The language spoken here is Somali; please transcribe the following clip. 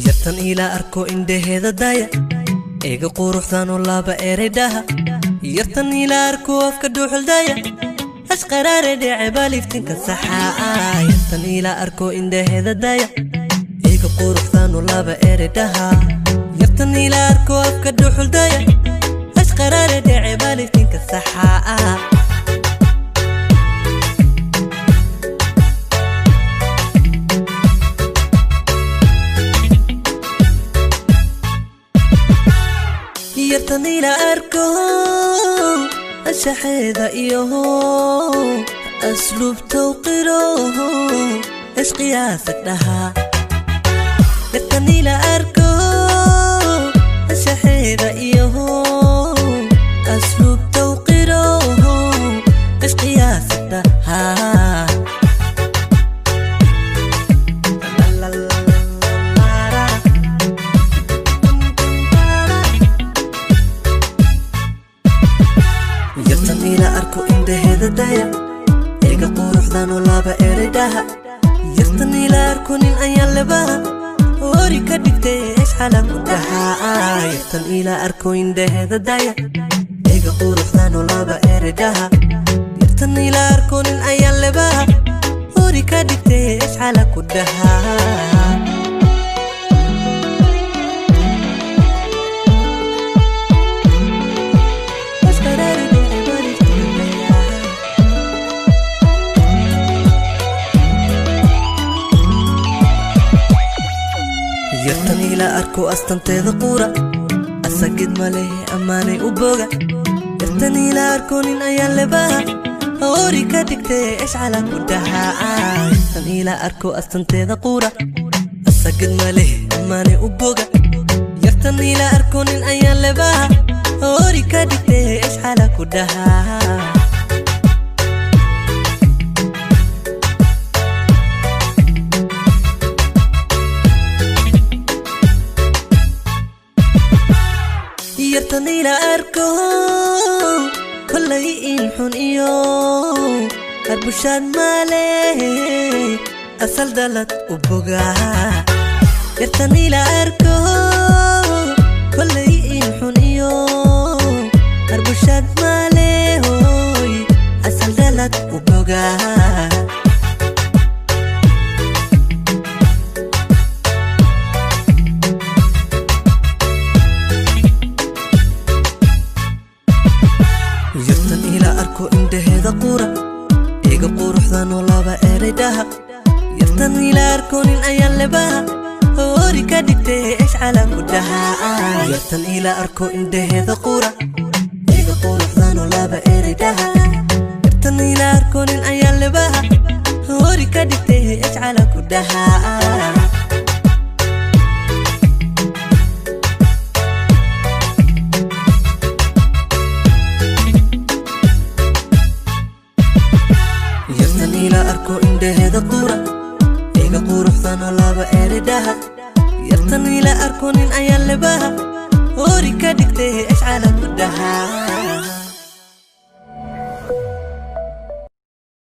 yartan ila arko indheheeda daya eega quruxdan oo laba eredaha yartan ila arko afka dhuuxul daya asqaraare dhacba liftinka saxaa yartan ila arko indheheeda daya eega quruxdan oo laba eredaha yartan ila arko afka dhuuxul daya asqaraare dhacba liftinka saxaa yartan ila arko ashahada iyo aslub tawqiro ishqiyaasك dhaha yartan ila arko ashahada iyo aslub tawqiro ishqiyaasك dhaha yartan ila arko indheheeda daya eega quruxdan oo laba eredaha yartan ila arko nin ayaan lebaha hori ka dhigtay isxala ku dhahaa yartan ila arko indheheeda daya eega quruxdan oo laba eredaha yartan ila arko nin ayaan lebaha hori ka dhigtay isxala ku dhahaa yartan ila arko astanteeda qura asagid male amaanay u boga yartan ila arko nin ayaan lebaha hori ka dhigtay isxala ku dhahaa yartan ila arko astanteeda qura asagid male amaanay u boga yartan ila arko nin ayaan lebaha hori ka dhigtay isxala ku dhahaa yartan ila arko kollay ilxun iyo arbushaad male asal dalad u boga yartan ila arko kollay ilxun iyo arbushaad male hoy asal dalad u boga yartan ila arko indheheeda qura eega quruxdan oo laba eredaha yartan ila arko nin ayaan lebaha hori ka dhigtay isxala ku dhahaa yartan ila arko indheheeda qura eega quruxdan oo laba eredaha yartan ila arko nin ayaan lebaha hori ka dhigtay isxala ku dhahaa yartan ila arko indheheeda qura eega quruxdan oo laba eredaha yartan ila arko nin ayaan lebaha hori ka dhigtay isxala ku dhahaa